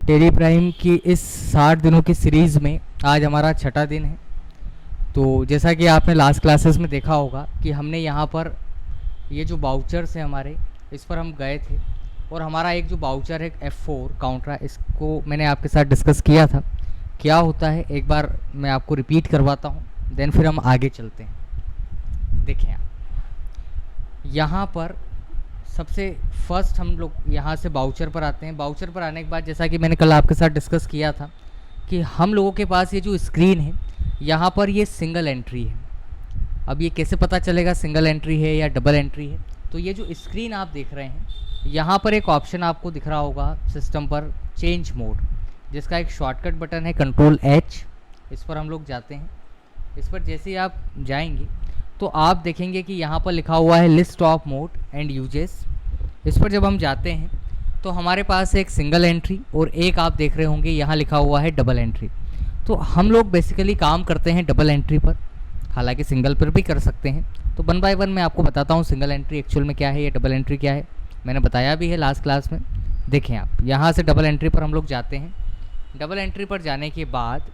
Tally Prime की इस 60 दिनों की सीरीज़ में आज हमारा छठा दिन है। तो जैसा कि आपने लास्ट क्लासेस में देखा होगा कि हमने यहाँ पर ये जो बाउचर्स हैं हमारे, इस पर हम गए थे और हमारा एक जो बाउचर है F4 काउंट्रा, इसको मैंने आपके साथ डिस्कस किया था। क्या होता है एक बार मैं आपको रिपीट करवाता हूँ, देन फिर हम आगे चलते हैं। देखें आप यहाँ पर सबसे फर्स्ट हम लोग यहाँ से बाउचर पर आते हैं। बाउचर पर आने के बाद जैसा कि मैंने कल आपके साथ डिस्कस किया था कि हम लोगों के पास ये जो स्क्रीन है यहाँ पर ये सिंगल एंट्री है। अब ये कैसे पता चलेगा सिंगल एंट्री है या डबल एंट्री है? तो ये जो स्क्रीन आप देख रहे हैं यहाँ पर एक ऑप्शन आपको दिख रहा होगा सिस्टम पर, चेंज मोड, जिसका एक शॉर्टकट बटन है Ctrl+H। इस पर हम लोग जाते हैं। इस पर जैसे ही आप जाएंगे तो आप देखेंगे कि यहाँ पर लिखा हुआ है list of mode and uses. इस पर जब हम जाते हैं तो हमारे पास एक सिंगल एंट्री और एक आप देख रहे होंगे यहाँ लिखा हुआ है डबल एंट्री। तो हम लोग बेसिकली काम करते हैं डबल एंट्री पर, हालांकि सिंगल पर भी कर सकते हैं। तो वन बाय वन मैं आपको बताता हूँ सिंगल एंट्री एक्चुअल में क्या है या डबल एंट्री क्या है। मैंने बताया भी है लास्ट क्लास में। देखें आप यहाँ से डबल एंट्री पर हम लोग जाते हैं। डबल एंट्री पर जाने के बाद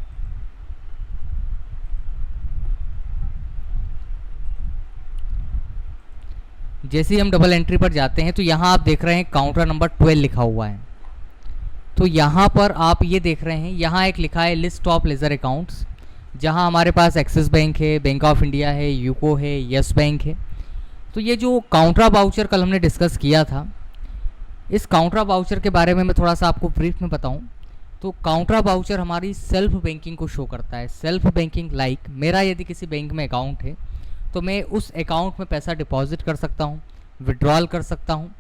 जैसे ही हम डबल एंट्री पर जाते हैं तो यहाँ आप देख रहे हैं काउंटर नंबर 12 लिखा हुआ है। तो यहाँ पर आप ये देख रहे हैं, यहाँ एक लिखा है लिस्ट ऑफ लेजर अकाउंट्स, जहाँ हमारे पास एक्सिस बैंक है, बैंक ऑफ इंडिया है, यूको है, यस बैंक है। तो ये जो काउंटरा बाउचर कल हमने डिस्कस किया था, इस काउंटरा बाउचर के बारे में मैं थोड़ा सा आपको ब्रीफ में बताऊँ तो काउंटरा बाउचर हमारी सेल्फ बैंकिंग को शो करता है। सेल्फ बैंकिंग लाइक मेरा यदि किसी बैंक में अकाउंट है तो मैं उस अकाउंट में पैसा डिपॉजिट कर सकता हूँ, विड्रॉल कर सकता हूँ,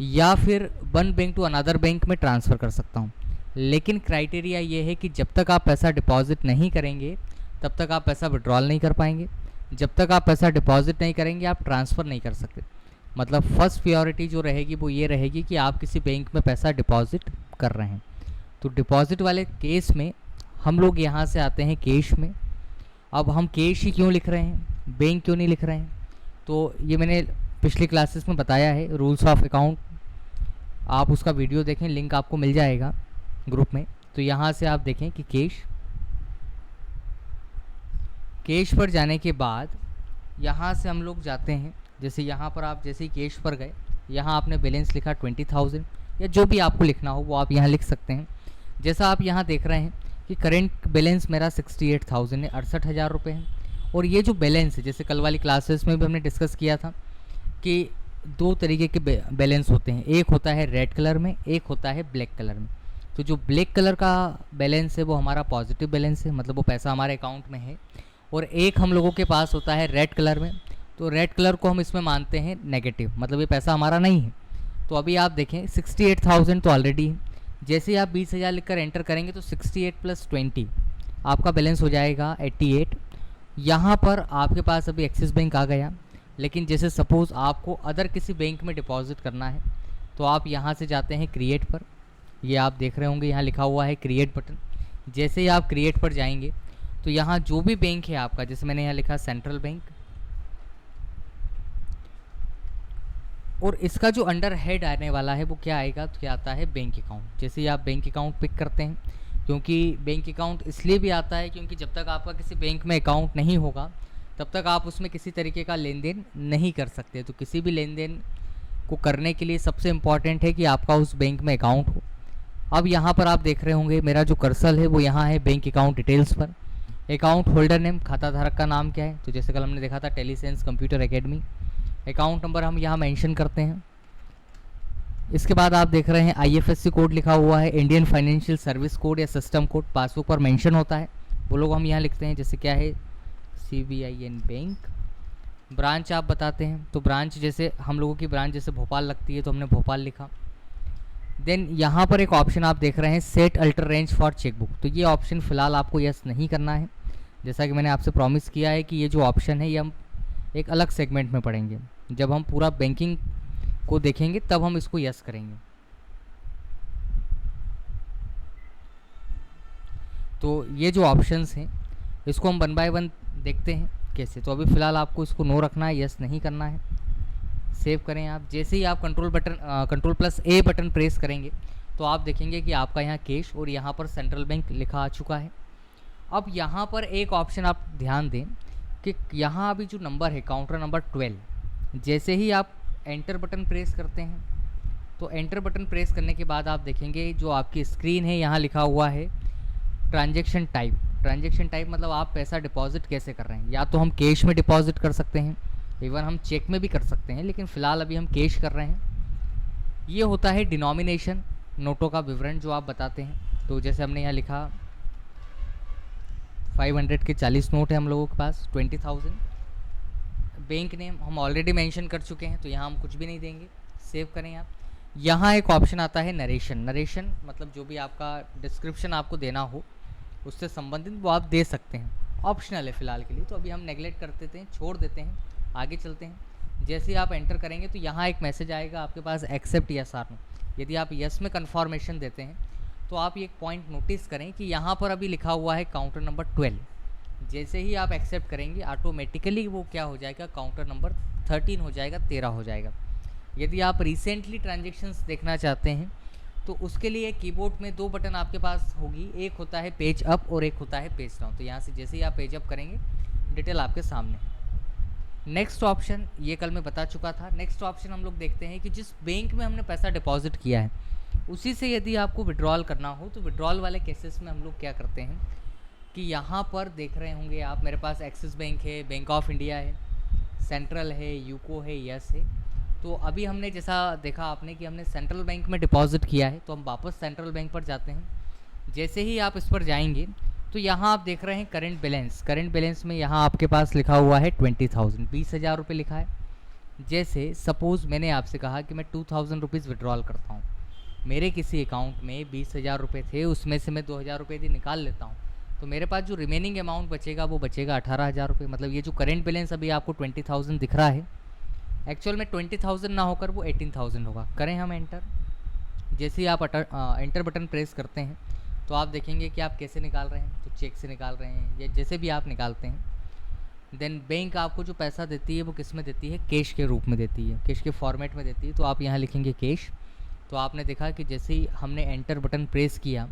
या फिर one bank to another bank में ट्रांसफ़र कर सकता हूँ। लेकिन क्राइटेरिया ये है कि जब तक आप पैसा डिपॉजिट नहीं करेंगे तब तक आप पैसा विड्रॉल नहीं कर पाएंगे। जब तक आप पैसा डिपॉजिट नहीं करेंगे आप ट्रांसफ़र नहीं कर सकते। मतलब फर्स्ट प्रायोरिटी जो रहेगी वो ये रहेगी कि आप किसी बैंक में पैसा डिपॉजिट कर रहे हैं। तो डिपॉजिट वाले केस में हम लोग यहाँ से आते हैं कैश में। अब हम कैश ही क्यों लिख रहे हैं, बैंक क्यों नहीं लिख रहे हैं? तो ये मैंने पिछली क्लासेस में बताया है, रूल्स ऑफ अकाउंट। आप उसका वीडियो देखें, लिंक आपको मिल जाएगा ग्रुप में। तो यहाँ से आप देखें कि कैश पर जाने के बाद यहाँ से हम लोग जाते हैं। जैसे यहाँ पर आप जैसे ही कैश पर गए, यहाँ आपने बैलेंस लिखा 20,000 या जो भी आपको लिखना हो वो आप यहाँ लिख सकते हैं। जैसा आप यहाँ देख रहे हैं कि करेंट बैलेंस मेरा 68,000 है, 68,000 रुपये है। और ये जो बैलेंस है, जैसे कल वाली क्लासेस में भी हमने डिस्कस किया था कि दो तरीके के बैलेंस होते हैं, एक होता है रेड कलर में, एक होता है ब्लैक कलर में। तो जो ब्लैक कलर का बैलेंस है वो हमारा पॉजिटिव बैलेंस है, मतलब वो पैसा हमारे अकाउंट में है। और एक हम लोगों के पास होता है रेड कलर में, तो रेड कलर को हम इसमें मानते हैं नेगेटिव, मतलब ये पैसा हमारा नहीं है। तो अभी आप देखें 68,000 तो ऑलरेडी है। जैसे ही आप 20,000 लिखकर एंटर करेंगे तो 68 + 20 आपका बैलेंस हो जाएगा 88। यहाँ पर आपके पास अभी एक्सिस बैंक आ गया, लेकिन जैसे सपोज़ आपको अदर किसी बैंक में डिपॉजिट करना है तो आप यहाँ से जाते हैं क्रिएट पर। ये आप देख रहे होंगे यहाँ लिखा हुआ है क्रिएट बटन। जैसे ही आप क्रिएट पर जाएंगे तो यहाँ जो भी बैंक है आपका, जैसे मैंने यहाँ लिखा सेंट्रल बैंक, और इसका जो अंडर हेड आने वाला है वो क्या आएगा, तो क्या आता है बैंक अकाउंट। जैसे ही आप बैंक अकाउंट पिक करते हैं, क्योंकि बैंक अकाउंट इसलिए भी आता है क्योंकि जब तक आपका किसी बैंक में अकाउंट नहीं होगा तब तक आप उसमें किसी तरीके का लेन देन नहीं कर सकते। तो किसी भी लेन देन को करने के लिए सबसे इम्पॉर्टेंट है कि आपका उस बैंक में अकाउंट हो। अब यहाँ पर आप देख रहे होंगे मेरा जो कर्सर है वो यहाँ है बैंक अकाउंट डिटेल्स पर। अकाउंट होल्डर नेम, खाता धारक का नाम क्या है, तो जैसे कल हमने देखा था टेलीसेंस कंप्यूटर एकेडमी। अकाउंट नंबर हम यहाँ मेंशन करते हैं। इसके बाद आप देख रहे हैं IFSC कोड लिखा हुआ है, इंडियन फाइनेंशियल सर्विस कोड या सिस्टम कोड पासबुक पर मेंशन होता है, वो लोग हम यहाँ लिखते हैं। जैसे क्या है CBIN बैंक। ब्रांच आप बताते हैं, तो ब्रांच जैसे हम लोगों की ब्रांच जैसे भोपाल लगती है तो हमने भोपाल लिखा। देन यहाँ पर एक ऑप्शन आप देख रहे हैं set alter range for chequebook, तो ये ऑप्शन फ़िलहाल आपको यस नहीं करना है। जैसा कि मैंने आपसे प्रॉमिस किया है कि ये जो ऑप्शन है ये हम एक अलग सेगमेंट में पढ़ेंगे, जब हम पूरा बैंकिंग को देखेंगे तब हम इसको यस करेंगे। तो ये जो ऑप्शंस हैं इसको हम वन बाय वन देखते हैं कैसे। तो अभी फ़िलहाल आपको इसको नो रखना है, यस नहीं करना है। सेव करें आप। जैसे ही आप कंट्रोल प्लस ए बटन प्रेस करेंगे तो आप देखेंगे कि आपका यहाँ कैश और यहाँ पर सेंट्रल बैंक लिखा आ चुका है। अब यहाँ पर एक ऑप्शन आप ध्यान दें कि यहाँ अभी जो नंबर है काउंटर नंबर 12, जैसे ही आप एंटर बटन प्रेस करते हैं तो एंटर बटन प्रेस करने के बाद आप देखेंगे जो आपकी स्क्रीन है यहाँ लिखा हुआ है ट्रांजैक्शन टाइप। ट्रांजैक्शन टाइप मतलब आप पैसा डिपॉजिट कैसे कर रहे हैं। या तो हम कैश में डिपॉजिट कर सकते हैं, इवन हम चेक में भी कर सकते हैं, लेकिन फ़िलहाल अभी हम कैश कर रहे हैं। ये होता है डिनोमिनेशन, नोटों का विवरण जो आप बताते हैं। तो जैसे हमने यहाँ लिखा 500 के 40 नोट है हम लोगों के पास, 20,000। बैंक नेम हम ऑलरेडी मेंशन कर चुके हैं तो यहाँ हम कुछ भी नहीं देंगे। सेव करें आप। यहाँ एक ऑप्शन आता है नरेशन। नरेशन मतलब जो भी आपका डिस्क्रिप्शन आपको देना हो उससे संबंधित वो आप दे सकते हैं, ऑप्शनल है फ़िलहाल के लिए, तो अभी हम नेगलेक्ट कर देते हैं, छोड़ देते हैं, आगे चलते हैं। जैसे ही आप एंटर करेंगे तो यहाँ एक मैसेज आएगा आपके पास एक्सेप्ट यस आर नो। यदि आप यस में कन्फर्मेशन देते हैं तो आप एक पॉइंट नोटिस करें कि यहाँ पर अभी लिखा हुआ है काउंटर नंबर 12। जैसे ही आप एक्सेप्ट करेंगे ऑटोमेटिकली वो क्या हो जाएगा, काउंटर नंबर 13 हो जाएगा, 13 हो जाएगा। यदि आप रिसेंटली ट्रांजेक्शन्स देखना चाहते हैं तो उसके लिए कीबोर्ड में 2 बटन आपके पास होगी, एक होता है पेज अप और एक होता है पेज डाउन। तो यहाँ से जैसे ही आप पेज अप करेंगे डिटेल आपके सामने है। नेक्स्ट ऑप्शन ये कल मैं बता चुका था। नेक्स्ट ऑप्शन हम लोग देखते हैं कि जिस बैंक में हमने पैसा डिपॉजिट किया है उसी से यदि आपको विड्रॉल करना हो तो विड्रॉल वाले केसेस में हम लोग क्या करते हैं कि यहाँ पर देख रहे होंगे आप, मेरे पास एक्सिस बैंक है, बैंक ऑफ इंडिया है, सेंट्रल है, यूको है, यस है। तो अभी हमने जैसा देखा आपने कि हमने सेंट्रल बैंक में डिपॉजिट किया है तो हम वापस सेंट्रल बैंक पर जाते हैं। जैसे ही आप इस पर जाएंगे तो यहाँ आप देख रहे हैं करंट बैलेंस। करंट बैलेंस में यहाँ आपके पास लिखा हुआ है 20,000, 20,000 रुपये लिखा है। जैसे सपोज़ मैंने आपसे कहा कि मैं 2,000 रुपीज़ विड्रॉल करता हूँ, मेरे किसी अकाउंट में 20,000 रुपये थे, उसमें से मैं 2,000 रुपये यदि निकाल लेता हूँ तो मेरे पास जो रिमेनिंग अमाउंट बचेगा वो बचेगा 18,000 रुपये। मतलब ये जो करंट बैलेंस अभी आपको 20,000 दिख रहा है, एक्चुअल में 20,000 ना होकर वो 18,000 होगा। करें हम एंटर। जैसे ही आप एंटर बटन प्रेस करते हैं तो आप देखेंगे कि आप कैसे निकाल रहे हैं, तो चेक से निकाल रहे हैं या जैसे भी आप निकालते हैं। देन बैंक आपको जो पैसा देती है वो किस में देती है, कैश के रूप में देती है, कैश के फॉर्मेट में देती है। तो आप यहाँ लिखेंगे कैश। तो आपने देखा कि जैसे ही हमने एंटर बटन प्रेस किया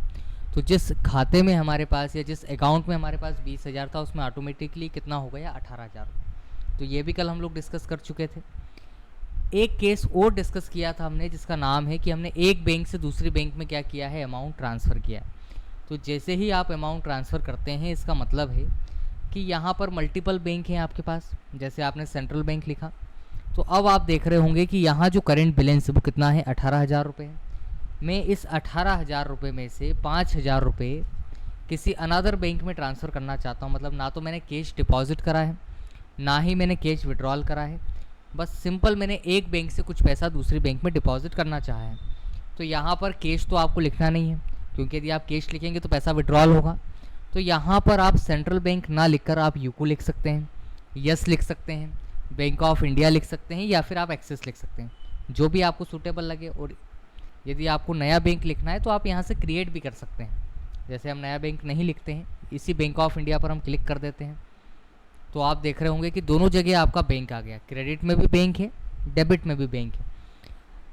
तो जिस खाते में हमारे पास या जिस अकाउंट में हमारे पास 20,000 था उसमें ऑटोमेटिकली कितना हो गया, 18,000। तो ये भी कल हम लोग डिस्कस कर चुके थे। एक केस और डिस्कस किया था हमने जिसका नाम है कि हमने एक बैंक से दूसरी बैंक में क्या किया है, अमाउंट ट्रांसफ़र किया। तो जैसे ही आप अमाउंट ट्रांसफ़र करते हैं इसका मतलब है कि यहाँ पर मल्टीपल बैंक हैं आपके पास। जैसे आपने सेंट्रल बैंक लिखा तो अब आप देख रहे होंगे कि यहाँ जो करंट बैलेंस है वो कितना है, 18,000 रुपये है। मैं इस 18,000 रुपये में से 5,000 रुपये किसी अनदर बैंक में ट्रांसफ़र करना चाहता हूँ। मतलब ना तो मैंने कैश डिपॉजिट करा है ना ही मैंने कैश विड्रॉल करा है, बस सिंपल मैंने एक बैंक से कुछ पैसा दूसरी बैंक में डिपॉजिट करना चाहा है। तो यहाँ पर कैश तो आपको लिखना नहीं है क्योंकि यदि आप कैश लिखेंगे तो पैसा विड्रॉल होगा। तो यहाँ पर आप सेंट्रल बैंक ना लिखकर आप यूको लिख सकते हैं, यस लिख सकते हैं, बैंक ऑफ इंडिया लिख सकते हैं या फिर आप एक्सिस लिख सकते हैं, जो भी आपको सूटेबल लगे। और यदि आपको नया बैंक लिखना है तो आप यहाँ से क्रिएट भी कर सकते हैं। जैसे हम नया बैंक नहीं लिखते हैं, इसी बैंक ऑफ इंडिया पर हम क्लिक कर देते हैं तो आप देख रहे होंगे कि दोनों जगह आपका बैंक आ गया, क्रेडिट में भी बैंक है, डेबिट में भी बैंक है।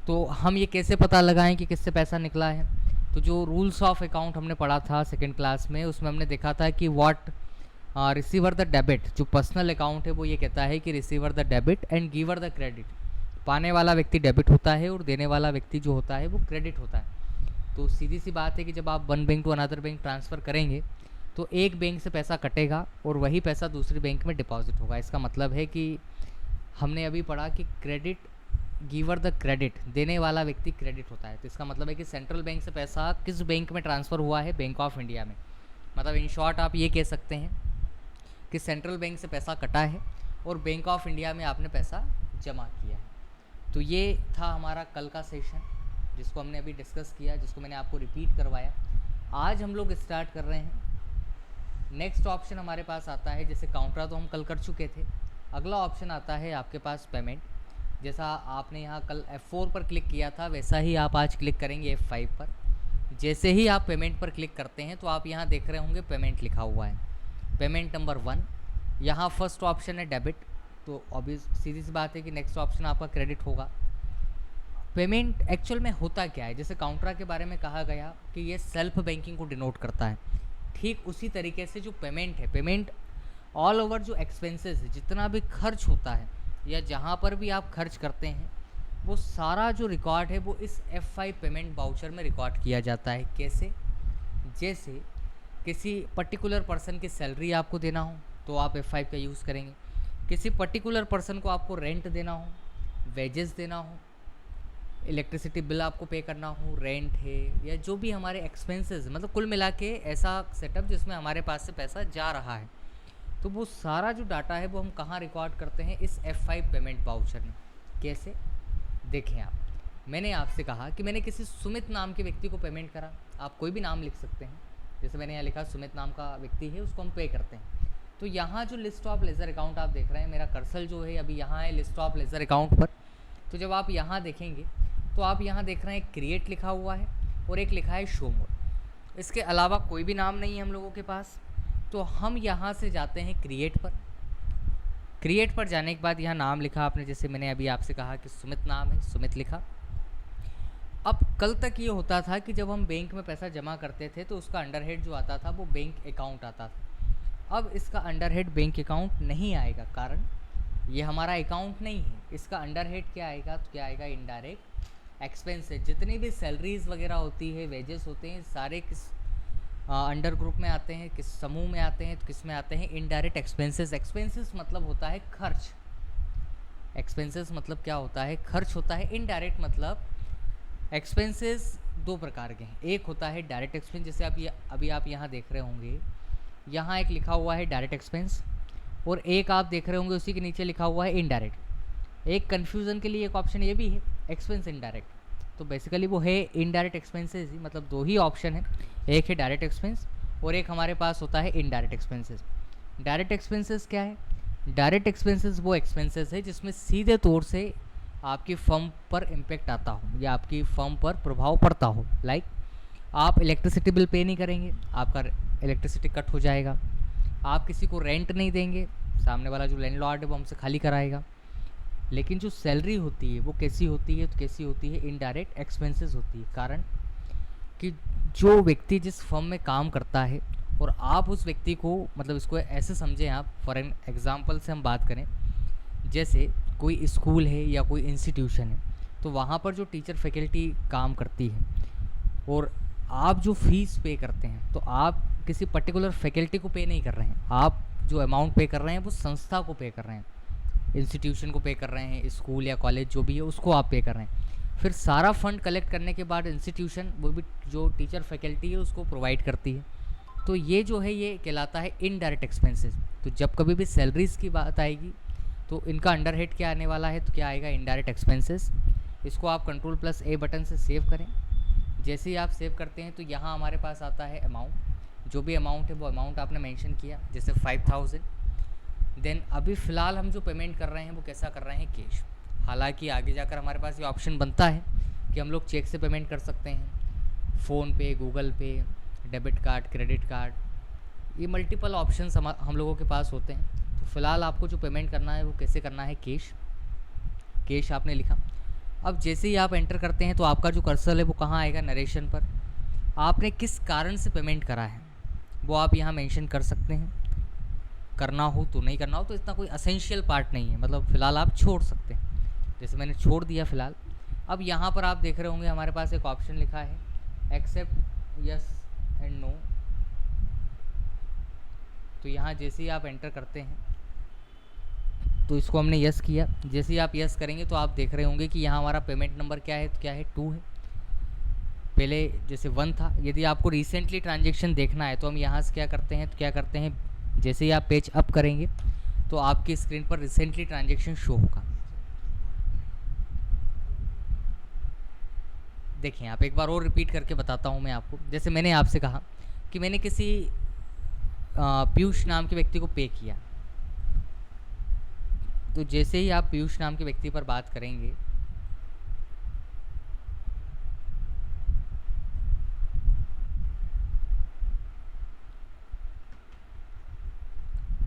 तो हम ये कैसे पता लगाएं कि किससे पैसा निकला है, तो जो रूल्स ऑफ अकाउंट हमने पढ़ा था सेकंड क्लास में उसमें हमने देखा था कि व्हाट रिसीवर द डेबिट, जो पर्सनल अकाउंट है वो ये कहता है कि receiver the debit and giver the credit. पाने वाला व्यक्ति डेबिट होता है और देने वाला व्यक्ति जो होता है वो क्रेडिट होता है। तो सीधी सी बात है कि जब आप one bank to another bank transfer करेंगे तो एक बैंक से पैसा कटेगा और वही पैसा दूसरी बैंक में डिपॉजिट होगा। इसका मतलब है कि हमने अभी पढ़ा कि क्रेडिट गिवर द क्रेडिट, देने वाला व्यक्ति क्रेडिट होता है। तो इसका मतलब है कि सेंट्रल बैंक से पैसा किस बैंक में ट्रांसफ़र हुआ है, बैंक ऑफ इंडिया में। मतलब इन शॉर्ट आप ये कह सकते हैं कि सेंट्रल बैंक से पैसा कटा है और बैंक ऑफ इंडिया में आपने पैसा जमा किया है। तो ये था हमारा कल का सेशन जिसको हमने अभी डिस्कस किया, जिसको मैंने आपको रिपीट करवाया। आज हम लोग स्टार्ट कर रहे हैं नेक्स्ट ऑप्शन हमारे पास आता है, जैसे काउंटर तो हम कल कर चुके थे, अगला ऑप्शन आता है आपके पास पेमेंट। जैसा आपने यहाँ कल F4 पर क्लिक किया था वैसा ही आप आज क्लिक करेंगे F5 पर। जैसे ही आप पेमेंट पर क्लिक करते हैं तो आप यहाँ देख रहे होंगे पेमेंट लिखा हुआ है, पेमेंट नंबर 1। यहाँ फर्स्ट ऑप्शन है डेबिट, तो तो ऑब्वियस सीधी सी बात है कि नेक्स्ट ऑप्शन आपका क्रेडिट होगा। पेमेंट एक्चुअल में होता क्या है, जैसे काउंटरा के बारे में कहा गया कि ये सेल्फ बैंकिंग को डिनोट करता है, ठीक उसी तरीके से जो पेमेंट है, पेमेंट ऑल ओवर जो एक्सपेंसेस है, जितना भी खर्च होता है या जहाँ पर भी आप खर्च करते हैं, वो सारा जो रिकॉर्ड है वो इस F5 पेमेंट वाउचर में रिकॉर्ड किया जाता है। कैसे? जैसे किसी पर्टिकुलर पर्सन की सैलरी आपको देना हो तो आप F5 का यूज़ करेंगे, किसी पर्टिकुलर पर्सन को आपको रेंट देना हो, वेजेस देना हो, इलेक्ट्रिसिटी बिल आपको पे करना हो, रेंट है, या जो भी हमारे एक्सपेंसेस, मतलब कुल मिला के ऐसा सेटअप जिसमें हमारे पास से पैसा जा रहा है, तो वो सारा जो डाटा है वो हम कहाँ रिकॉर्ड करते हैं? इस F5 पेमेंट वाउचर में। कैसे? देखें आप, मैंने आपसे कहा कि मैंने किसी सुमित नाम के व्यक्ति को पेमेंट करा, आप कोई भी नाम लिख सकते हैं, जैसे मैंने यहाँ लिखा सुमित नाम का व्यक्ति है, उसको हम पे करते हैं। तो यहाँ जो लिस्ट ऑफ लेज़र अकाउंट आप देख रहे हैं, मेरा कर्सर जो है अभी यहाँ है लिस्ट ऑफ लेज़र अकाउंट पर। तो जब आप यहाँ देखेंगे तो आप यहाँ देख रहे हैं क्रिएट लिखा हुआ है और एक लिखा है शो मोर। इसके अलावा कोई भी नाम नहीं है हम लोगों के पास। तो हम यहाँ से जाते हैं क्रिएट पर। क्रिएट पर जाने के बाद यहाँ नाम लिखा आपने, जैसे मैंने अभी आपसे कहा कि सुमित नाम है, सुमित लिखा। अब कल तक ये होता था कि जब हम बैंक में पैसा जमा करते थे तो उसका अंडरहेड जो आता था वो बैंक अकाउंट आता था। अब इसका अंडरहेड बैंक अकाउंट नहीं आएगा, कारण ये हमारा अकाउंट नहीं है। इसका अंडरहेड क्या आएगा? तो क्या आएगा? Indirect expenses. जितनी भी सैलरीज वगैरह होती है, वेजेस होते हैं, सारे किस अंडर ग्रुप में आते हैं, किस समूह में आते हैं? तो किस में आते हैं? Indirect expenses. एक्सपेंसेस मतलब होता है खर्च। एक्सपेंसेस मतलब क्या होता है? खर्च होता है। इनडायरेक्ट मतलब एक्सपेंसेस दो प्रकार के हैं, एक होता है डायरेक्ट एक्सपेंस, जैसे अभी आप यहाँ देख रहे होंगे, यहाँ एक लिखा हुआ है डायरेक्ट एक्सपेंस, और एक आप देख रहे होंगे उसी के नीचे लिखा हुआ है इनडायरेक्ट। एक कन्फ्यूज़न के लिए एक ऑप्शन ये भी है, एक्सपेंस इनडायरेक्ट, तो बेसिकली वो है इनडायरेक्ट एक्सपेंसेस ही, मतलब दो ही ऑप्शन है, एक है डायरेक्ट एक्सपेंस और एक हमारे पास होता है इनडायरेक्ट एक्सपेंसेस। डायरेक्ट एक्सपेंसेस क्या है? डायरेक्ट एक्सपेंसेस वो एक्सपेंसेस है जिसमें सीधे तौर से आपकी फर्म पर इम्पेक्ट आता हो या आपकी फर्म पर प्रभाव पड़ता हो। लाइक आप इलेक्ट्रिसिटी बिल पे नहीं करेंगे, आपका इलेक्ट्रिसिटी कट हो जाएगा। आप किसी को रेंट नहीं देंगे, सामने वाला जो लैंडलॉर्ड है वो हमसे खाली कराएगा। लेकिन जो सैलरी होती है वो कैसी होती है? तो कैसी होती है? इनडायरेक्ट एक्सपेंसेस होती है। कारण कि जो व्यक्ति जिस फर्म में काम करता है और आप उस व्यक्ति को, मतलब इसको ऐसे समझें आप, फॉर एन एग्जांपल से हम बात करें, जैसे कोई स्कूल है या कोई इंस्टीट्यूशन है, तो वहाँ पर जो टीचर फैकल्टी काम करती है और आप जो फीस पे करते हैं, तो आप किसी पर्टिकुलर फैकल्टी को पे नहीं कर रहे हैं, आप जो अमाउंट पे कर रहे हैं वो संस्था को पे कर रहे हैं, इंस्टीट्यूशन को पे कर रहे हैं, स्कूल या कॉलेज जो भी है उसको आप पे कर रहे हैं। फिर सारा फंड कलेक्ट करने के बाद इंस्टीट्यूशन वो भी जो टीचर फैकल्टी है उसको प्रोवाइड करती है। तो ये जो है ये कहलाता है इनडायरेक्ट एक्सपेंसेस। तो जब कभी भी सैलरीज़ की बात आएगी तो इनका अंडरहेड क्या आने वाला है? तो क्या आएगा? Indirect expenses. इसको आप Ctrl+A बटन से सेव करें। जैसे ही आप सेव करते हैं तो यहाँ हमारे पास आता है अमाउंट, जो भी अमाउंट है वो अमाउंट आपने मेंशन किया, जैसे 5000। देन अभी फ़िलहाल हम जो पेमेंट कर रहे हैं वो कैसा कर रहे हैं? कैश। हालांकि आगे जाकर हमारे पास ये ऑप्शन बनता है कि हम लोग चेक से पेमेंट कर सकते हैं, फ़ोन पे, गूगल पे, डेबिट कार्ड, क्रेडिट कार्ड, ये मल्टीपल ऑप्शंस हम लोगों के पास होते हैं। तो फ़िलहाल आपको जो पेमेंट करना है वो कैसे करना है? कैश। कैश आपने लिखा। अब जैसे ही आप एंटर करते हैं तो आपका जो कर्सर है वो कहाँ आएगा? नरेशन पर। आपने किस कारण से पेमेंट करा है वो आप यहाँ मेंशन कर सकते हैं, करना हो तो, नहीं करना हो तो इतना कोई असेंशियल पार्ट नहीं है, मतलब फ़िलहाल आप छोड़ सकते हैं। जैसे मैंने छोड़ दिया फ़िलहाल। अब यहाँ पर आप देख रहे होंगे हमारे पास एक ऑप्शन लिखा है एक्सेप्ट यस एंड नो। तो यहाँ जैसे ही आप एंटर करते हैं तो इसको हमने यस किया। जैसे ही आप यस करेंगे तो आप देख रहे होंगे कि यहाँ हमारा पेमेंट नंबर क्या है? तो क्या है? 2 है। पहले जैसे 1 था। यदि आपको रिसेंटली ट्रांजेक्शन देखना है तो हम यहाँ से क्या करते हैं? तो क्या करते हैं, जैसे ही आप पेज अप करेंगे तो आपकी स्क्रीन पर रिसेंटली ट्रांजेक्शन शो होगा। देखिए आप, एक बार और रिपीट करके बताता हूँ मैं आपको। जैसे मैंने आपसे कहा कि मैंने किसी पीयूष नाम के व्यक्ति को पे किया, तो जैसे ही आप पीयूष नाम के व्यक्ति पर बात करेंगे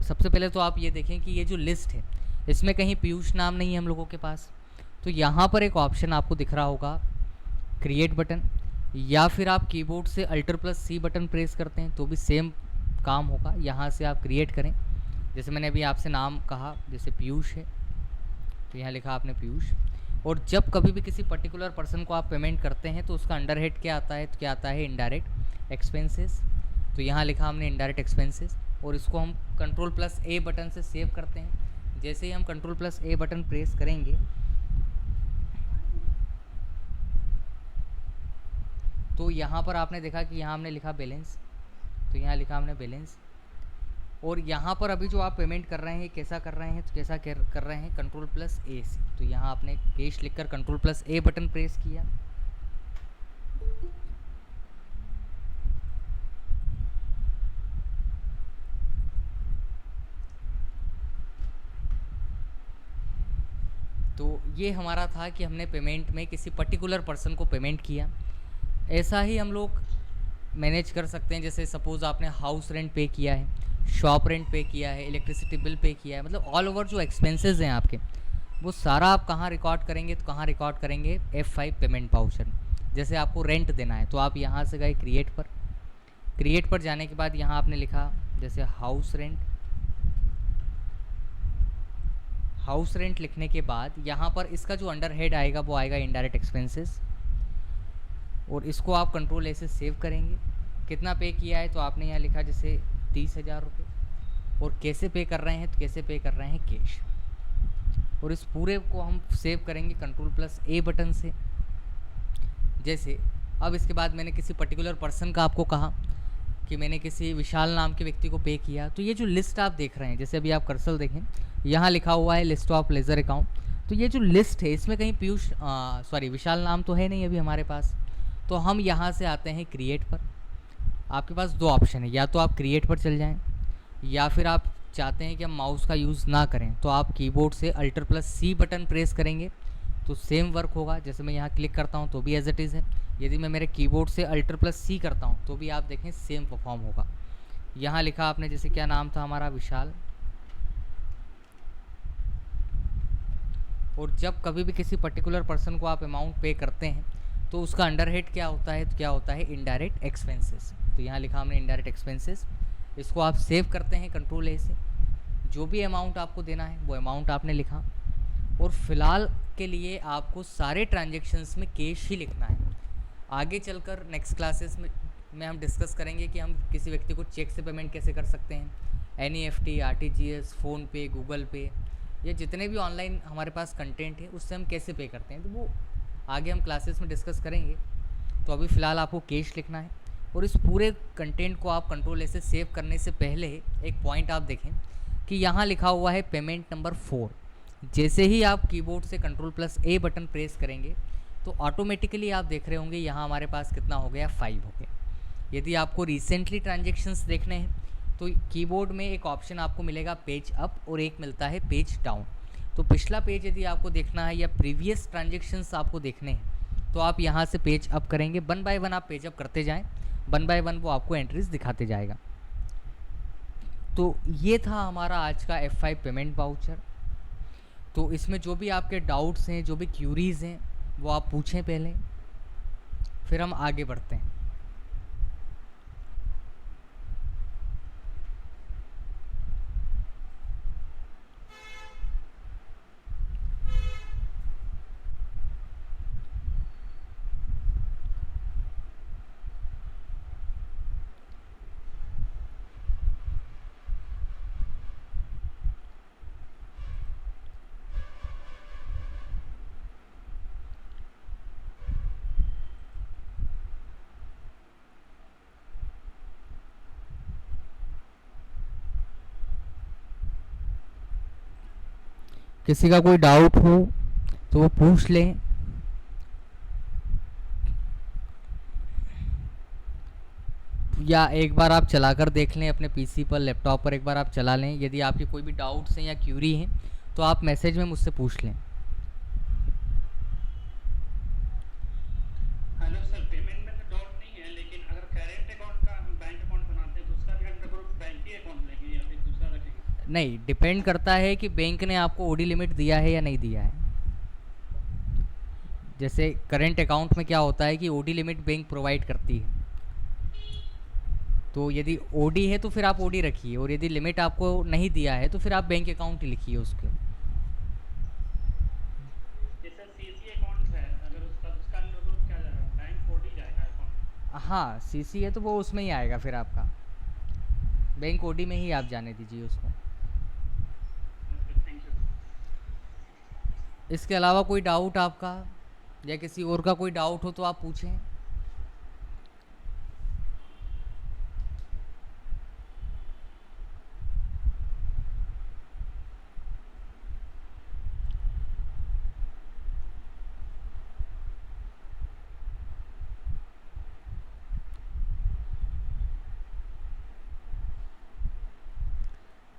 सबसे पहले तो आप ये देखें कि ये जो लिस्ट है इसमें कहीं पीयूष नाम नहीं है हम लोगों के पास। तो यहाँ पर एक ऑप्शन आपको दिख रहा होगा क्रिएट बटन, या फिर आप कीबोर्ड से Alt+C बटन प्रेस करते हैं तो भी सेम काम होगा। यहाँ से आप क्रिएट करें, जैसे मैंने अभी आपसे नाम कहा, जैसे पीयूष है तो यहाँ लिखा आपने पीयूष। और जब कभी भी किसी पर्टिकुलर पर्सन को आप पेमेंट करते हैं तो उसका अंडर हेड क्या आता है, तो क्या आता है इनडायरेक्ट एक्सपेंसेस। तो यहाँ लिखा हमने इनडायरेक्ट एक्सपेंसेस, और इसको हम Ctrl+A बटन से सेव करते हैं। जैसे ही हम Ctrl+A बटन प्रेस करेंगे तो यहाँ पर आपने देखा कि यहाँ हमने लिखा बैलेंस, तो यहाँ लिखा हमने बैलेंस। और यहाँ पर अभी जो आप पेमेंट कर रहे हैं कैसा कर रहे हैं, तो कैसा कर रहे हैं Ctrl+A से। तो यहाँ आपने कैश लिखकर Ctrl+A बटन प्रेस किया, तो ये हमारा था कि हमने पेमेंट में किसी पर्टिकुलर पर्सन को पेमेंट किया। ऐसा ही हम लोग मैनेज कर सकते हैं, जैसे सपोज़ आपने हाउस रेंट पे किया है, शॉप रेंट पे किया है, इलेक्ट्रिसिटी बिल पे किया है, मतलब ऑल ओवर जो एक्सपेंसेस हैं आपके, वो सारा आप कहाँ रिकॉर्ड करेंगे, तो कहाँ रिकॉर्ड करेंगे F5 पेमेंट वाउचर। जैसे आपको रेंट देना है तो आप यहाँ से गए क्रिएट पर, क्रिएट पर जाने के बाद यहाँ आपने लिखा जैसे हाउस रेंट। हाउस रेंट लिखने के बाद यहाँ पर इसका जो अंडर हेड आएगा वो आएगा इनडायरेक्ट एक्सपेंसेस, और इसको आप Ctrl+A से सेव करेंगे। कितना पे किया है, तो आपने यहाँ लिखा जैसे 30,000 रुपये। और कैसे पे कर रहे हैं, तो कैसे पे कर रहे हैं कैश। और इस पूरे को हम सेव करेंगे Ctrl+A बटन से। जैसे अब इसके बाद मैंने किसी पर्टिकुलर पर्सन का आपको कहा कि मैंने किसी विशाल नाम के व्यक्ति को पे किया, तो ये जो लिस्ट आप देख रहे हैं, जैसे अभी आप कर्सर देखें यहाँ लिखा हुआ है लिस्ट ऑफ लेजर अकाउंट। तो ये जो लिस्ट है इसमें कहीं पीयूष विशाल नाम तो है नहीं अभी हमारे पास। तो हम यहाँ से आते हैं क्रिएट पर। आपके पास दो ऑप्शन है, या तो आप क्रिएट पर चल जाएं, या फिर आप चाहते हैं कि हम माउस का यूज़ ना करें तो आप कीबोर्ड से Alt+C बटन प्रेस करेंगे तो सेम वर्क होगा। जैसे मैं यहाँ क्लिक करता हूँ तो भी एज इट इज़ है, यदि मैं मेरे कीबोर्ड से Alt+C करता हूँ तो भी आप देखें सेम परफॉर्म होगा। यहाँ लिखा आपने जैसे क्या नाम था हमारा, विशाल। और जब कभी भी किसी पर्टिकुलर पर्सन को आप अमाउंट पे करते हैं तो उसका अंडर हेड क्या होता है, तो क्या होता है इनडायरेक्ट एक्सपेंसेस। तो यहाँ लिखा हमने इनडायरेक्ट एक्सपेंसेस। इसको आप सेव करते हैं Ctrl+A से। जो भी अमाउंट आपको देना है वो अमाउंट आपने लिखा, और फ़िलहाल के लिए आपको सारे ट्रांजेक्शन्स में कैश ही लिखना है। आगे चलकर नेक्स्ट क्लासेस में हम डिस्कस करेंगे कि हम किसी व्यक्ति को चेक से पेमेंट कैसे कर सकते हैं, NEFT, RTGS, फ़ोनपे, गूगल पे, या जितने भी ऑनलाइन हमारे पास कंटेंट है उससे हम कैसे पे करते हैं, तो वो आगे हम क्लासेस में डिस्कस करेंगे। तो अभी फ़िलहाल आपको कैश लिखना है। और इस पूरे कंटेंट को आप Ctrl+A से सेव करने से पहले एक पॉइंट आप देखें कि यहाँ लिखा हुआ है पेमेंट नंबर 4। जैसे ही आप कीबोर्ड से Ctrl+A बटन प्रेस करेंगे तो ऑटोमेटिकली आप देख रहे होंगे यहाँ हमारे पास कितना हो गया, 5 हो गया। यदि आपको रिसेंटली ट्रांजेक्शन्स देखने हैं तो कीबोर्ड में एक ऑप्शन आपको मिलेगा पेज अप और एक मिलता है पेज डाउन। तो पिछला पेज यदि आपको देखना है या प्रीवियस ट्रांजेक्शन्स आपको देखने हैं तो आप यहाँ से पेज अप करेंगे। 1 बाय 1 आप पेज अप करते जाएं, 1 बाय 1 वो आपको एंट्रीज दिखाते जाएगा। तो ये था हमारा आज का F5 पेमेंट वाउचर। तो इसमें जो भी आपके डाउट्स हैं, जो भी क्यूरीज़ हैं, वो आप पूछें पहले, फिर हम आगे बढ़ते हैं। किसी का कोई डाउट हो तो वो पूछ लें। या एक बार आप चलाकर देख लें अपने पीसी पर, लैपटॉप पर एक बार आप चला लें। यदि आपके कोई भी डाउट्स हैं या क्यूरी हैं तो आप मैसेज में मुझसे पूछ लें। हेलो सर, पेमेंट में तो डाउट नहीं है, लेकिन अगर करेंट अकाउंट का हम बैंक अकाउंट बनाते हैं तो उसका भी अंडर ग्रुप बैंक ही अकाउंट लेंगे या फिर दूसरा रखेंगे? नहीं, डिपेंड करता है कि बैंक ने आपको ओडी लिमिट दिया है या नहीं दिया है। जैसे करेंट अकाउंट में क्या होता है कि ओडी लिमिट बैंक प्रोवाइड करती है, तो यदि ओडी है तो फिर आप ओडी रखिए, और यदि लिमिट आपको नहीं दिया है तो फिर आप बैंक अकाउंट ही लिखिए उसके। जैसे सीसी अकाउंट है, अगर उसका अंडर क्या जाएगा, बैंक कोड ही जाएगा अकाउंट। हाँ, सीसी है तो वो उसमें ही आएगा फिर आपका, बैंक ओडी में ही आप जाने दीजिए उसको। Okay, thank you. इसके अलावा कोई डाउट आपका या किसी और का कोई डाउट हो तो आप पूछें।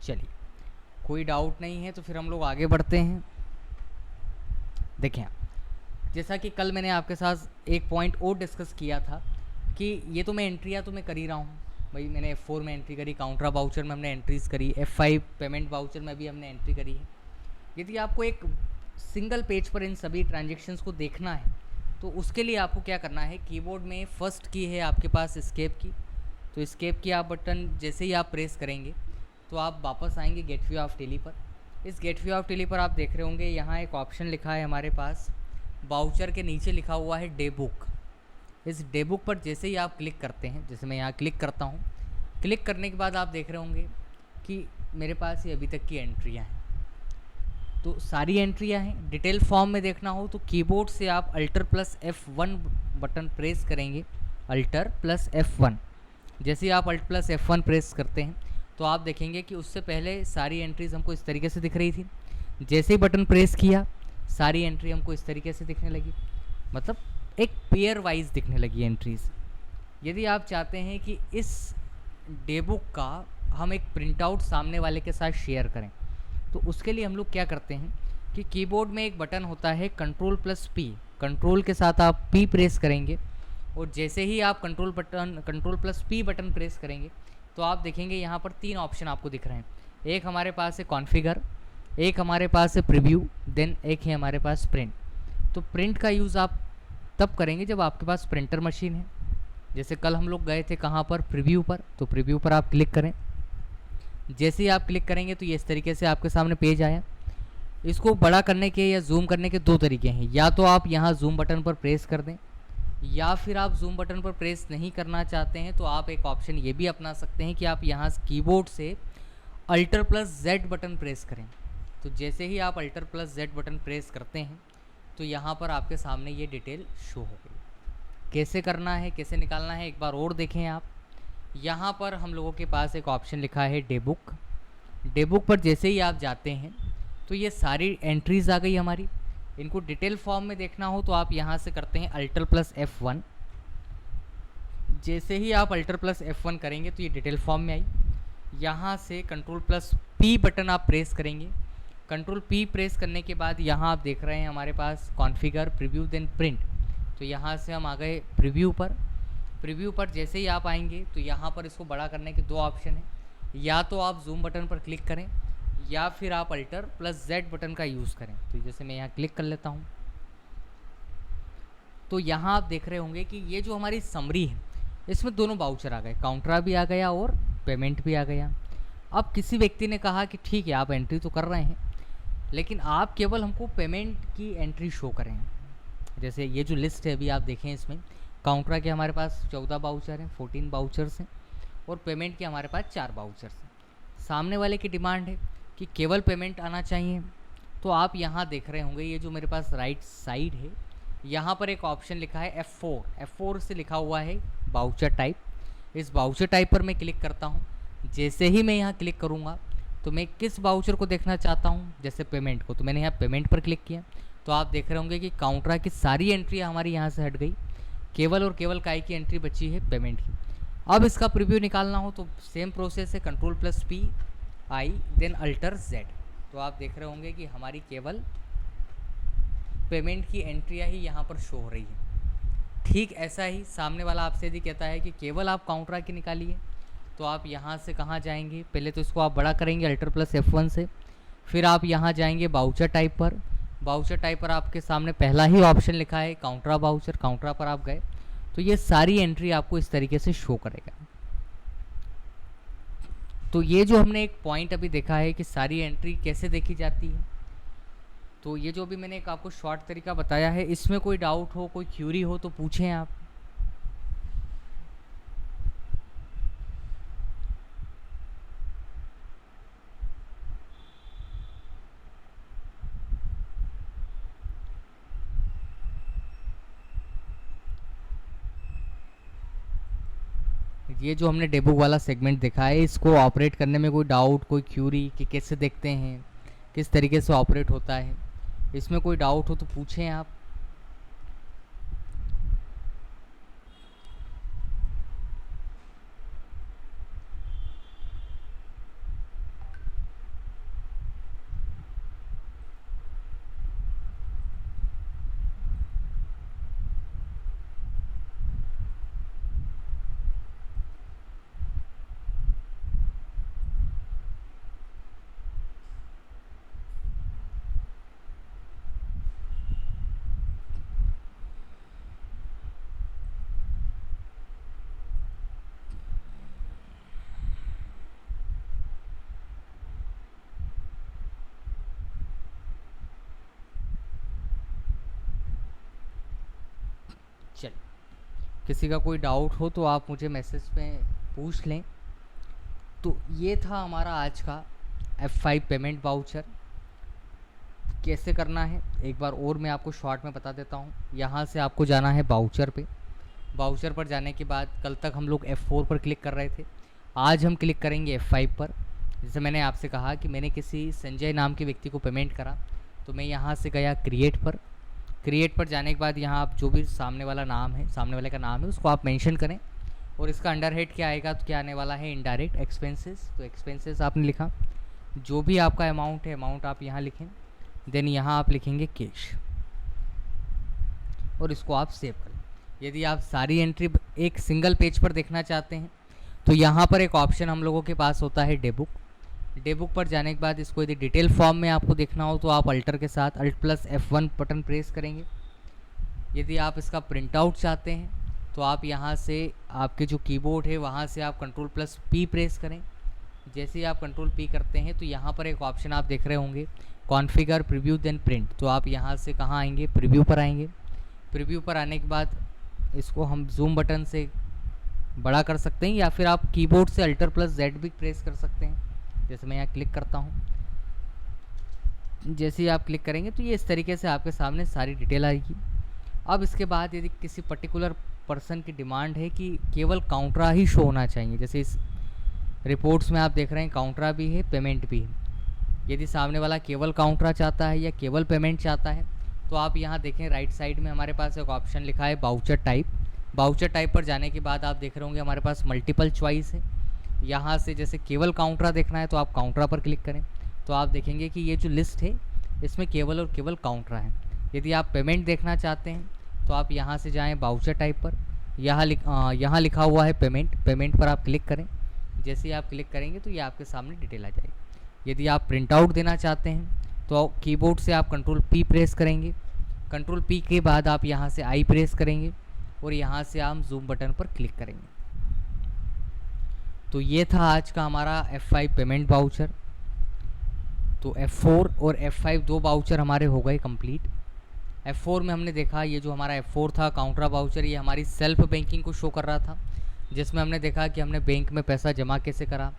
चलिए, कोई डाउट नहीं है तो फिर हम लोग आगे बढ़ते हैं। देखें, जैसा कि कल मैंने आपके साथ एक पॉइंट और डिस्कस किया था कि ये तो मैं एंट्रियाँ तो मैं कर ही रहा हूँ भाई। मैंने F4 में एंट्री करी, काउंटर वाउचर में हमने एंट्रीज़ करी, F5 पेमेंट वाउचर में भी हमने एंट्री करी है। यदि आपको एक सिंगल पेज पर इन सभी ट्रांजेक्शन्स को देखना है तो उसके लिए आपको क्या करना है, कीबोर्ड में फर्स्ट की है आपके पास एस्केप की, तो एस्केप की आप बटन जैसे ही आप प्रेस करेंगे तो आप वापस आएंगे गेटवे ऑफ टेली पर। इस गेटवे ऑफ टेली पर आप देख रहे होंगे यहाँ एक ऑप्शन लिखा है हमारे पास, वाउचर के नीचे लिखा हुआ है डे बुक। इस डे बुक पर जैसे ही आप क्लिक करते हैं, जैसे मैं यहाँ क्लिक करता हूँ, क्लिक करने के बाद आप देख रहे होंगे कि मेरे पास ये अभी तक की एंट्रियाँ हैं। तो सारी एंट्रियाँ हैं। डिटेल फॉर्म में देखना हो तो कीबोर्ड से आप alter plus F1 button press करेंगे, अल्टर प्लस F1। जैसे ही आप अल्ट प्लस F1 प्रेस करते हैं तो आप देखेंगे कि उससे पहले सारी एंट्रीज़ हमको इस तरीके से दिख रही थी। जैसे ही बटन प्रेस किया सारी एंट्री हमको इस तरीके से दिखने लगी, मतलब एक पेयर वाइज दिखने लगी एंट्रीज़। यदि आप चाहते हैं कि इस डे बुक का हम एक प्रिंट आउट सामने वाले के साथ शेयर करें तो उसके लिए हम लोग क्या करते हैं कि कीबोर्ड में एक बटन होता है कंट्रोल प्लस P, कंट्रोल के साथ आप P प्रेस करेंगे, और जैसे ही आप control plus P button press करेंगे तो आप देखेंगे यहाँ पर 3 ऑप्शन आपको दिख रहे हैं। एक हमारे पास है कॉन्फ़िगर, एक हमारे पास है प्रीव्यू, देन एक है हमारे पास प्रिंट। तो प्रिंट का यूज़ आप तब करेंगे जब आपके पास प्रिंटर मशीन है। जैसे कल हम लोग गए थे कहाँ पर, प्रीव्यू पर, तो प्रीव्यू पर आप क्लिक करें। जैसे ही आप क्लिक करेंगे तो ये इस तरीके से आपके सामने पेज आया। इसको बड़ा करने के या जूम करने के 2 तरीके हैं, या तो आप यहाँ जूम बटन पर प्रेस कर दें, या फिर आप जूम बटन पर प्रेस नहीं करना चाहते हैं तो आप एक ऑप्शन ये भी अपना सकते हैं कि आप यहाँ कीबोर्ड से alter plus Z button press करें। तो जैसे ही आप alter plus Z button press करते हैं तो यहाँ पर आपके सामने ये डिटेल शो हो गई। कैसे करना है, कैसे निकालना है, एक बार और देखें आप। यहाँ पर हम लोगों के पास एक ऑप्शन लिखा है डे बुक। डे बुक पर जैसे ही आप जाते हैं तो ये सारी एंट्रीज़ आ गई हमारी। इनको डिटेल फॉर्म में देखना हो तो आप यहाँ से करते हैं अल्टर प्लस F1। जैसे ही आप अल्टर प्लस F1 करेंगे तो ये डिटेल फॉर्म में आई। यहाँ से कंट्रोल प्लस P बटन आप प्रेस करेंगे। कंट्रोल P प्रेस करने के बाद यहाँ आप देख रहे हैं हमारे पास कॉन्फ़िगर, प्रीव्यू, देन प्रिंट। तो यहाँ से हम आ गए प्रीव्यू पर। प्रीव्यू पर जैसे ही आप आएंगे तो यहाँ पर इसको बड़ा करने के 2 ऑप्शन हैं, या तो आप जूम बटन पर क्लिक करें या फिर आप अल्टर प्लस Z बटन का यूज़ करें। तो जैसे मैं यहाँ क्लिक कर लेता हूँ तो यहाँ आप देख रहे होंगे कि ये जो हमारी समरी है इसमें दोनों वाउचर आ गए, काउंटरा भी आ गया और पेमेंट भी आ गया। अब किसी व्यक्ति ने कहा कि ठीक है आप एंट्री तो कर रहे हैं लेकिन आप केवल हमको पेमेंट की एंट्री शो करें। जैसे ये जो लिस्ट है अभी आप देखें, इसमें काउंटरा के हमारे पास 14 वाउचर हैं, 14 वाउचर्स हैं, और पेमेंट के हमारे पास 4 वाउचर्स हैं। सामने वाले की डिमांड है कि केवल पेमेंट आना चाहिए, तो आप यहाँ देख रहे होंगे ये जो मेरे पास राइट साइड है यहाँ पर एक ऑप्शन लिखा है F4 से लिखा हुआ है वाउचर टाइप। इस वाउचर टाइप पर मैं क्लिक करता हूँ। जैसे ही मैं यहाँ क्लिक करूँगा तो मैं किस वाउचर को देखना चाहता हूँ, जैसे पेमेंट को, तो मैंने यहाँ पेमेंट पर क्लिक किया तो आप देख रहे होंगे कि काउंटरा की सारी एंट्रियाँ हमारी यहाँ से हट गई, केवल और केवल काय की एंट्री बची है पेमेंट की। अब इसका प्रीव्यू निकालना हो तो सेम प्रोसेस है, कंट्रोल प्लस P आई देन अल्टर Z। तो आप देख रहे होंगे कि हमारी केवल पेमेंट की एंट्रियाँ ही यहाँ पर शो हो रही है। ठीक ऐसा ही सामने वाला आपसे यदि कहता है कि केवल आप काउंटरा की निकालिए तो आप यहाँ से कहाँ जाएंगे, पहले तो इसको आप बड़ा करेंगे अल्टर प्लस F1 से, फिर आप यहाँ जाएंगे बाउचर टाइप पर। बाउचर टाइप पर आपके सामने पहला ही ऑप्शन लिखा है काउंटरा बाउचर, काउंटरा पर आप गए तो ये सारी एंट्री आपको इस तरीके से शो करेगा। तो ये जो हमने एक पॉइंट अभी देखा है कि सारी एंट्री कैसे देखी जाती है, तो ये जो भी मैंने एक आपको शॉर्ट तरीका बताया है, इसमें कोई डाउट हो, कोई क्यूरी हो तो पूछें आप। ये जो हमने डेबुक वाला सेगमेंट देखा है, इसको ऑपरेट करने में कोई डाउट, कोई क्यूरी कि कैसे देखते हैं, किस तरीके से ऑपरेट होता है, इसमें कोई डाउट हो तो पूछें आप। चल, किसी का कोई डाउट हो तो आप मुझे मैसेज पे पूछ लें। तो ये था हमारा आज का F5 पेमेंट वाउचर कैसे करना है, एक बार और मैं आपको शॉर्ट में बता देता हूँ। यहाँ से आपको जाना है बाउचर पे। बाउचर पर जाने के बाद कल तक हम लोग F4 पर क्लिक कर रहे थे, आज हम क्लिक करेंगे F5 पर। जैसे मैंने आपसे कहा कि मैंने किसी संजय नाम के व्यक्ति को पेमेंट करा, तो मैं यहाँ से गया क्रिएट पर। क्रिएट पर जाने के बाद यहाँ आप जो भी सामने वाला नाम है, सामने वाले का नाम है, उसको आप मेंशन करें और इसका अंडर हेड क्या आएगा, तो क्या आने वाला है इनडायरेक्ट एक्सपेंसेस। तो एक्सपेंसेस आपने लिखा, जो भी आपका अमाउंट है अमाउंट आप यहाँ लिखें, देन यहाँ आप लिखेंगे कैश और इसको आप सेव करें। यदि आप सारी एंट्री एक सिंगल पेज पर देखना चाहते हैं तो यहाँ पर एक ऑप्शन हम लोगों के पास होता है डेबुक। डेबुक पर जाने के बाद इसको यदि डिटेल फॉर्म में आपको देखना हो तो आप अल्टर के साथ alt plus F1 button press करेंगे। यदि आप इसका प्रिंट आउट चाहते हैं तो आप यहाँ से आपके जो कीबोर्ड है वहाँ से आप कंट्रोल प्लस P प्रेस करें। जैसे ही आप कंट्रोल P करते हैं तो यहाँ पर एक ऑप्शन आप देख रहे होंगे कॉन्फ़िगर प्रीव्यू देन प्रिंट। तो आप यहाँ से कहाँ आएंगे, प्रीव्यू पर आएंगे। प्रीव्यू पर आने के बाद इसको हम जूम बटन से बड़ा कर सकते हैं या फिर आप कीबोर्ड से अल्टर प्लस Z भी प्रेस कर सकते हैं। जैसे मैं यहाँ क्लिक करता हूँ, जैसे ही आप क्लिक करेंगे तो ये इस तरीके से आपके सामने सारी डिटेल आएगी। अब इसके बाद यदि किसी पर्टिकुलर पर्सन की डिमांड है कि केवल काउंटरा ही शो होना चाहिए, जैसे इस रिपोर्ट्स में आप देख रहे हैं काउंटरा भी है पेमेंट भी है, यदि सामने वाला केवल काउंटरा चाहता है या केवल पेमेंट चाहता है तो आप यहाँ देखें राइट साइड में हमारे पास एक ऑप्शन लिखा है बाउचर टाइप। बाउचर टाइप पर जाने के बाद आप देख रहे होंगे हमारे पास मल्टीपल चॉइस है। यहाँ से जैसे केवल काउंटरा देखना है तो आप काउंटरा पर क्लिक करें तो आप देखेंगे कि ये जो लिस्ट है इसमें केवल और केवल काउंटरा है। यदि आप पेमेंट देखना चाहते हैं तो आप यहाँ से जाएं बाउचर टाइप पर, यहाँ लिखा हुआ है पेमेंट, पेमेंट पर आप क्लिक करें। जैसे ही आप क्लिक करेंगे तो ये आपके सामने डिटेल आ जाएगी। यदि आप प्रिंट आउट देना चाहते हैं तो कीबोर्ड से आप कंट्रोल P प्रेस करेंगे। कंट्रोल P के बाद आप यहाँ से I प्रेस करेंगे और यहाँ से आप जूम बटन पर क्लिक करेंगे। तो ये था आज का हमारा F5 पेमेंट वाउचर। तो F4 और F5 दो वाउचर हमारे हो गए कंप्लीट। F4 में हमने देखा ये जो हमारा F4 था काउंटरा वाउचर, ये हमारी सेल्फ बैंकिंग को शो कर रहा था, जिसमें हमने देखा कि हमने बैंक में पैसा जमा कैसे करा,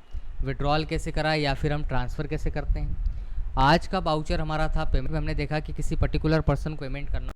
विड्रॉल कैसे करा या फिर हम ट्रांसफ़र कैसे करते हैं। आज का वाउचर हमारा था पेमेंट में, हमने देखा कि किसी पर्टिकुलर पर्सन को पेमेंट करना